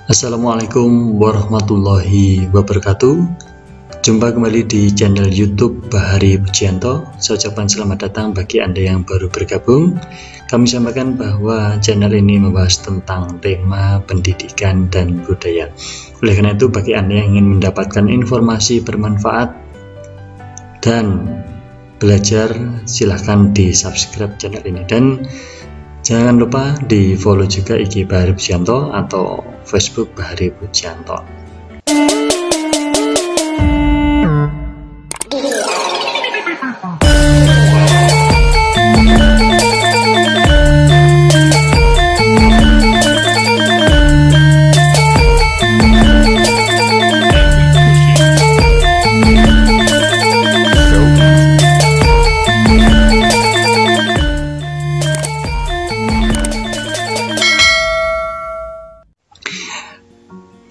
Assalamualaikum warahmatullahi wabarakatuh. Jumpa kembali di channel YouTube Bahari Pujianto. Saya ucapkan selamat datang bagi Anda yang baru bergabung. Kami sampaikan bahwa channel ini membahas tentang tema pendidikan dan budaya. Oleh karena itu, bagi Anda yang ingin mendapatkan informasi bermanfaat dan belajar, silahkan di subscribe channel ini, dan jangan lupa di follow juga IG Bahari Pujianto atau Facebook Bahari Pujianto.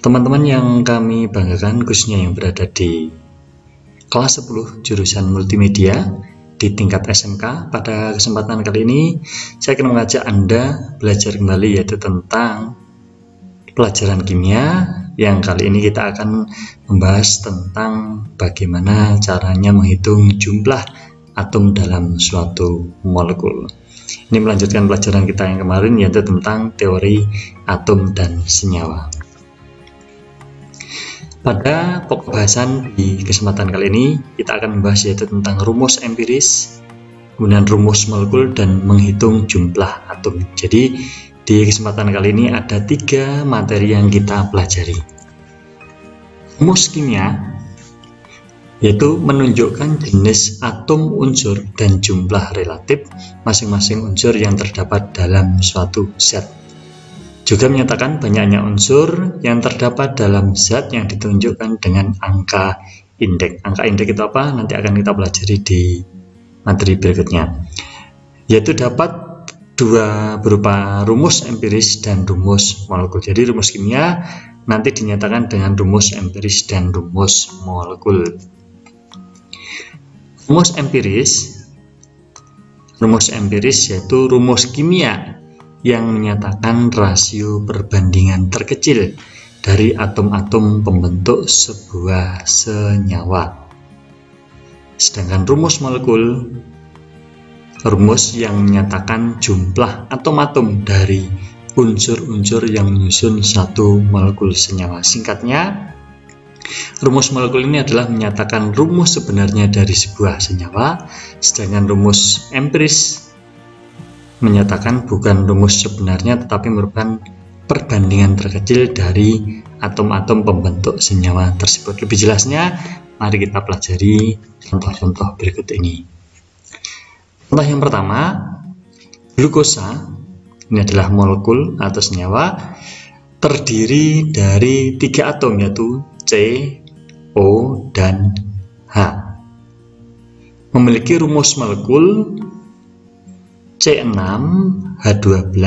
Teman-teman yang kami banggakan, khususnya yang berada di kelas 10 jurusan multimedia di tingkat SMK, pada kesempatan kali ini saya akan mengajak Anda belajar kembali, yaitu tentang pelajaran kimia, yang kali ini kita akan membahas tentang bagaimana caranya menghitung jumlah atom dalam suatu molekul. Ini melanjutkan pelajaran kita yang kemarin, yaitu tentang teori atom dan senyawa. Pada pokok bahasan di kesempatan kali ini kita akan membahas yaitu tentang rumus empiris, kemudian rumus molekul, dan menghitung jumlah atom. Jadi di kesempatan kali ini ada 3 materi yang kita pelajari. Rumus kimia yaitu menunjukkan jenis atom, unsur, dan jumlah relatif masing-masing unsur yang terdapat dalam suatu zat. Juga menyatakan banyaknya unsur yang terdapat dalam zat yang ditunjukkan dengan angka indeks. Angka indeks itu apa? Nanti akan kita pelajari di materi berikutnya. Yaitu dapat berupa rumus empiris dan rumus molekul. Jadi rumus kimia nanti dinyatakan dengan rumus empiris dan rumus molekul. Rumus empiris yaitu rumus kimia yang menyatakan rasio perbandingan terkecil dari atom-atom pembentuk sebuah senyawa. Sedangkan rumus molekul, rumus yang menyatakan jumlah atom-atom dari unsur-unsur yang menyusun satu molekul senyawa. Singkatnya, rumus molekul ini adalah menyatakan rumus sebenarnya dari sebuah senyawa, sedangkan rumus empiris menyatakan bukan rumus sebenarnya tetapi merupakan perbandingan terkecil dari atom-atom pembentuk senyawa tersebut. Lebih jelasnya, mari kita pelajari contoh-contoh berikut ini. Contoh yang pertama, glukosa, ini adalah molekul atau senyawa, terdiri dari 3 atom, yaitu C, O, dan H. Memiliki rumus molekul C6H12O6.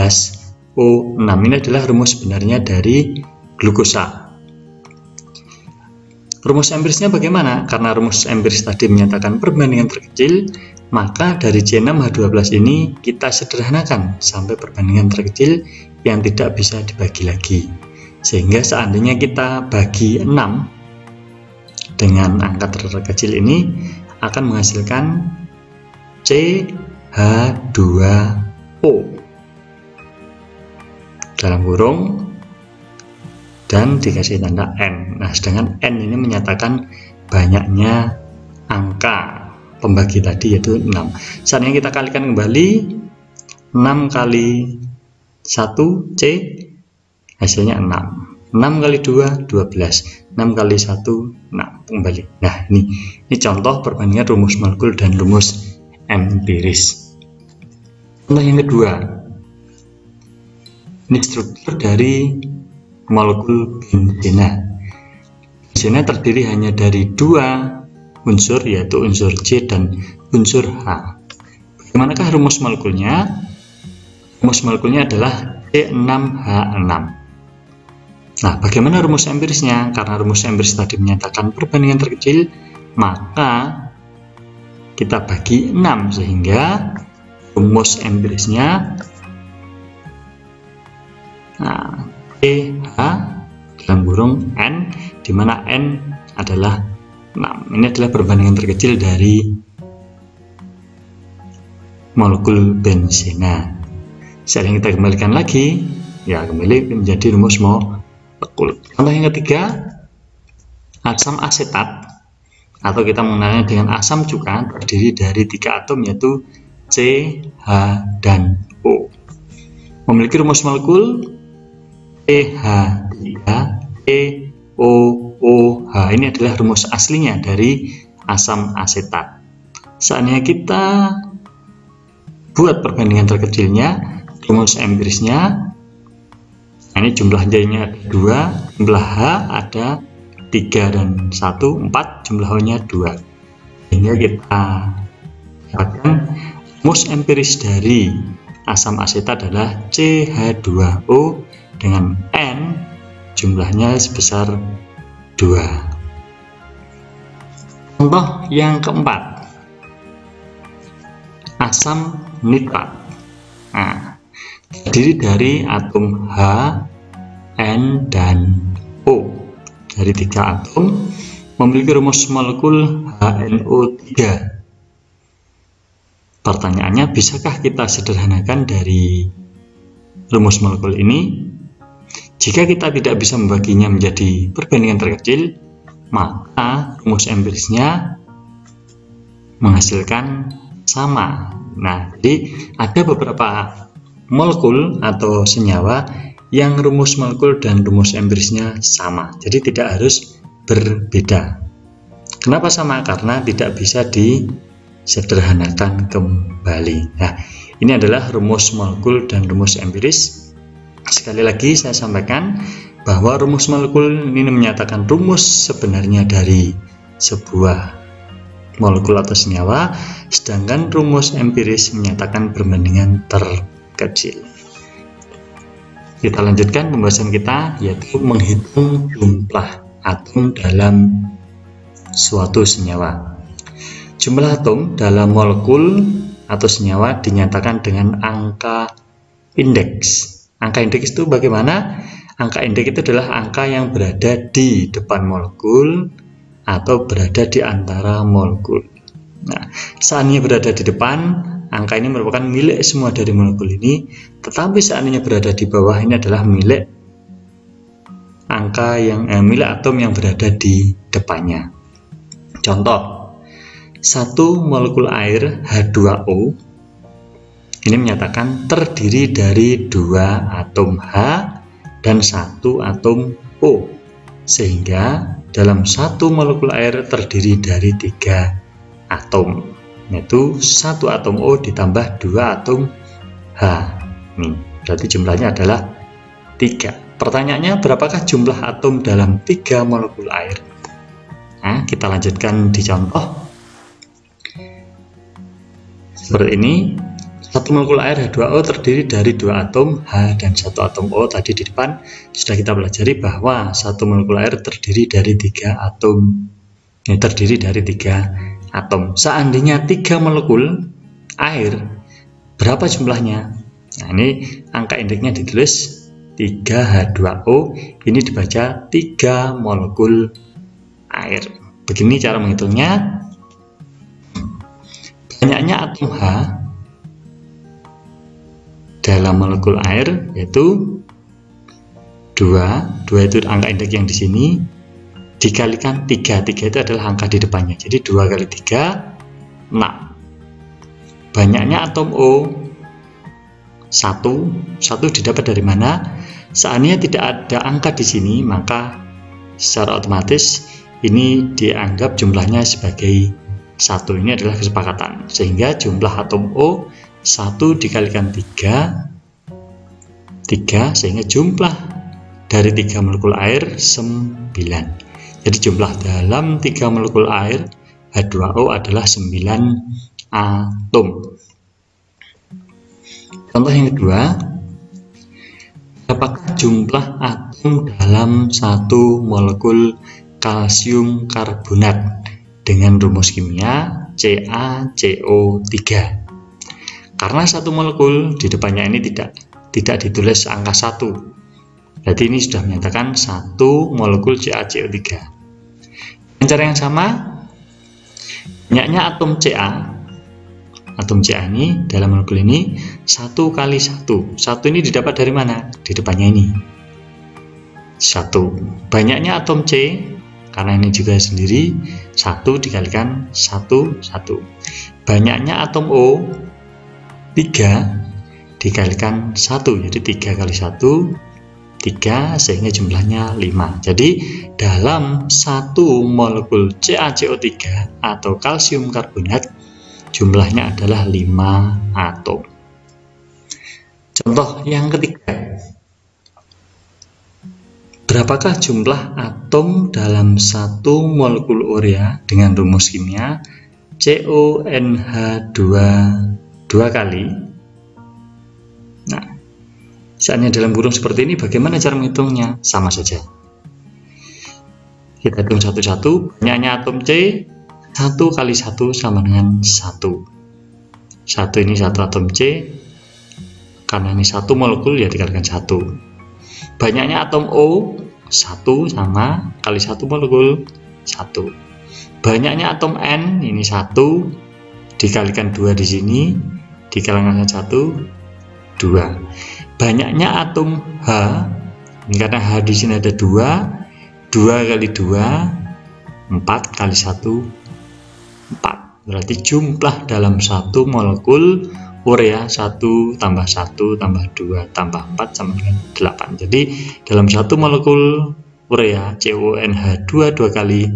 Ini adalah rumus sebenarnya dari glukosa. Rumus empirisnya bagaimana? Karena rumus empiris tadi menyatakan perbandingan terkecil, maka dari C6H12 ini kita sederhanakan sampai perbandingan terkecil yang tidak bisa dibagi lagi. Sehingga seandainya kita bagi 6 dengan angka terkecil ini akan menghasilkan H2O dalam kurung dan dikasih tanda N. Nah, sedangkan N ini menyatakan banyaknya angka pembagi tadi, yaitu 6. Saatnya kita kalikan kembali, 6 kali 1 C hasilnya 6. 6 kali 2 12. 6 kali 1 6 kembali. Nah, ini contoh perbandingan rumus molekul dan rumus empiris. Contoh yang kedua, ini struktur dari molekul benzena. Benzena terdiri hanya dari 2 unsur, yaitu unsur C dan unsur H. Bagaimanakah rumus molekulnya? Rumus molekulnya adalah C6H6. Nah, bagaimana rumus empirisnya? Karena rumus empiris tadi menyatakan perbandingan terkecil, maka kita bagi 6, sehingga rumus empirisnya PH dalam kurung N, di mana N adalah 6. Ini adalah perbandingan terkecil dari molekul benzena. Sekarang kita kembalikan lagi, ya kembali menjadi rumus molekul. Contoh yang ketiga, asam asetat atau kita mengenalnya dengan asam cuka terdiri dari 3 atom yaitu C, H, dan O. Memiliki rumus molekul PH3 EOOH. Ini adalah rumus aslinya dari asam asetat. Saatnya kita buat perbandingan terkecilnya, rumus empirisnya. Ini jumlah J-nya ada 2, jumlah H ada 3 dan 1, 4, jumlah O-nya 2. Sehingga kita dapatkan rumus empiris dari asam asetat adalah CH2O dengan N jumlahnya sebesar 2. Contoh yang keempat, asam nitrat. Nah, terdiri dari atom H, N, dan O. Dari 3 atom memiliki rumus molekul HNO3. Pertanyaannya, bisakah kita sederhanakan dari rumus molekul ini? Jika kita tidak bisa membaginya menjadi perbandingan terkecil, maka rumus empirisnya menghasilkan sama. Nah, jadi ada beberapa molekul atau senyawa yang rumus molekul dan rumus empirisnya sama, jadi tidak harus berbeda. Kenapa sama? Karena tidak bisa disederhanakan kembali. Nah, ini adalah rumus molekul dan rumus empiris. Sekali lagi saya sampaikan bahwa rumus molekul ini menyatakan rumus sebenarnya dari sebuah molekul atau senyawa, sedangkan rumus empiris menyatakan perbandingan terkecil. Kita lanjutkan pembahasan kita, yaitu menghitung jumlah atom dalam suatu senyawa. Jumlah atom dalam molekul atau senyawa dinyatakan dengan angka indeks. Angka indeks itu bagaimana? Angka indeks itu adalah angka yang berada di depan molekul atau berada di antara molekul. Nah, seandainya berada di depan, angka ini merupakan milik semua dari molekul ini, tetapi seandainya berada di bawah, ini adalah milik milik atom yang berada di depannya. Contoh, satu molekul air H2O ini menyatakan terdiri dari 2 atom H dan 1 atom O, sehingga dalam satu molekul air terdiri dari 3 atom, yaitu 1 atom O ditambah 2 atom H. Ini berarti jumlahnya adalah 3. Pertanyaannya, berapakah jumlah atom dalam 3 molekul air? Nah, kita lanjutkan di contoh seperti ini. Satu molekul air H2O terdiri dari 2 atom H dan 1 atom O. Tadi di depan sudah kita pelajari bahwa satu molekul air terdiri dari 3 atom. Ini terdiri dari 3 atom. Seandainya 3 molekul air, berapa jumlahnya? Nah, ini angka indeksnya ditulis 3H2O, ini dibaca 3 molekul air. Begini cara menghitungnya. Banyaknya atom H dalam molekul air yaitu 2 itu angka indeks yang di sini, dikalikan 3 itu adalah angka di depannya, jadi 2 kali 3, 6. Banyaknya atom O 1 didapat dari mana? Seandainya tidak ada angka di sini, maka secara otomatis ini dianggap jumlahnya sebagai 1. Ini adalah kesepakatan, sehingga jumlah atom O 1 dikalikan 3, sehingga jumlah dari 3 molekul air 9. Jadi jumlah dalam 3 molekul air H2O adalah 9 atom. Contoh yang kedua, berapakah jumlah atom dalam satu molekul kalsium karbonat dengan rumus kimia CaCO3? Karena satu molekul di depannya ini tidak ditulis angka 1. Berarti ini sudah menyatakan 1 molekul CaCO3. Dengan cara yang sama, banyaknya atom Ca. Atom Ca ini dalam molekul ini 1 kali 1. 1 ini didapat dari mana? Di depannya ini. 1. Banyaknya atom C, karena ini juga sendiri, 1 dikalikan 1, 1. Banyaknya atom O, 3 dikalikan 1. Jadi 3 kali 1, 3, sehingga jumlahnya 5. Jadi dalam 1 molekul CaCO3 atau kalsium karbonat jumlahnya adalah 5 atom. Contoh yang ketiga, berapakah jumlah atom dalam 1 molekul urea dengan rumus kimia CONH2 2 kali? Nah, saatnya dalam kurung seperti ini, bagaimana cara menghitungnya? Sama saja. Kita hitung satu-satu. Banyaknya atom C, 1 kali 1 sama dengan 1. 1 ini 1 atom C, karena ini 1 molekul ya dikalikan 1. Banyaknya atom O, 1 sama kali 1 molekul, 1. Banyaknya atom N, ini 1 dikalikan 2 di sini, dikalikan 1, 2. Banyaknya atom H, ini karena H di sini ada 2, 2 kali 2, 4 kali 1, 4. Berarti jumlah dalam 1 molekul urea 1 tambah 1 tambah 2 tambah 4 sama dengan 8. Jadi dalam 1 molekul urea CONH2 2 kali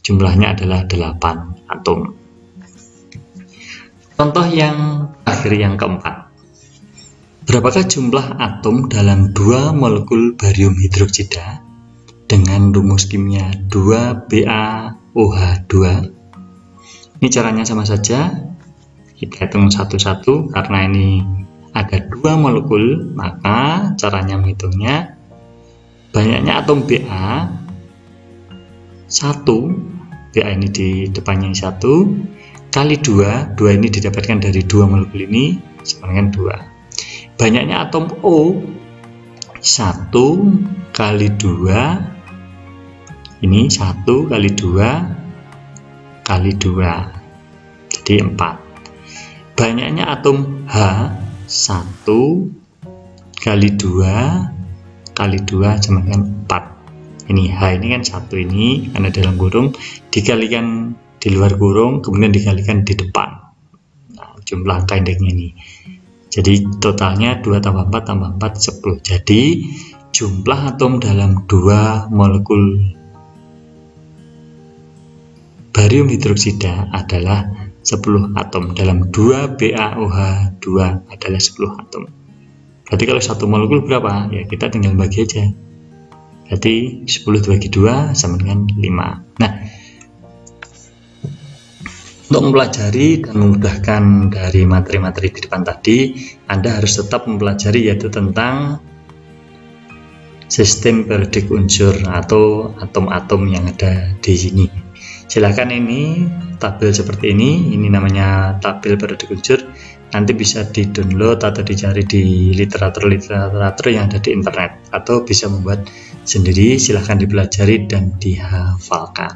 jumlahnya adalah 8 atom. Contoh yang akhir yang keempat. Berapakah jumlah atom dalam 2 molekul barium hidroksida dengan rumus kimia 2BaOH2? Ini caranya sama saja. Kita hitung satu-satu. Karena ini ada 2 molekul, maka caranya menghitungnya, banyaknya atom Ba 1, Ba ini di depannya 1, kali 2, 2 ini didapatkan dari 2 molekul ini, sama dengan 2. Banyaknya atom O 1 kali 2, ini 1 kali 2 kali 2, jadi 4. Banyaknya atom H 1 kali 2 kali 2 sama dengan 4. Ini H ini kan 1 ini, karena dalam kurung, dikalikan di luar kurung, kemudian dikalikan di depan. Nah, jumlah angka indeksnya ini. Jadi totalnya 2 tambah 4 tambah 4, 10. Jadi jumlah atom dalam 2 molekul barium hidroksida adalah 10 atom. Dalam 2BaOH2 adalah 10 atom. Berarti kalau 1 molekul berapa? Ya kita tinggal bagi aja. Berarti 10 dibagi 2 sama dengan 5. Nah, untuk mempelajari dan memudahkan dari materi-materi di depan tadi, Anda harus tetap mempelajari yaitu tentang sistem periodik unsur atau atom-atom yang ada di sini. Silakan, ini tabel seperti ini namanya tabel periodik unsur. Nanti bisa di-download atau dicari di literatur yang ada di internet, atau bisa membuat sendiri. Silahkan dipelajari dan dihafalkan.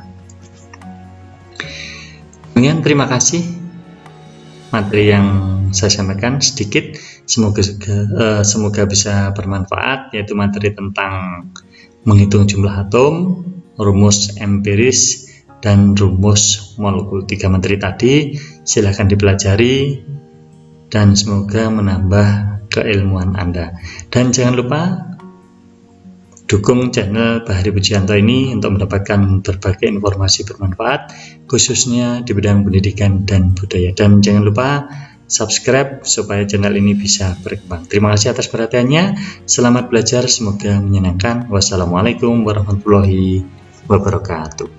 Kemudian terima kasih, materi yang saya sampaikan sedikit, semoga bisa bermanfaat, yaitu materi tentang menghitung jumlah atom, rumus empiris, dan rumus molekul. 3 materi tadi silahkan dipelajari dan semoga menambah keilmuan Anda. Dan jangan lupa dukung channel Bahari Pujianto ini untuk mendapatkan berbagai informasi bermanfaat, khususnya di bidang pendidikan dan budaya. Dan jangan lupa subscribe supaya channel ini bisa berkembang. Terima kasih atas perhatiannya. Selamat belajar, semoga menyenangkan. Wassalamualaikum warahmatullahi wabarakatuh.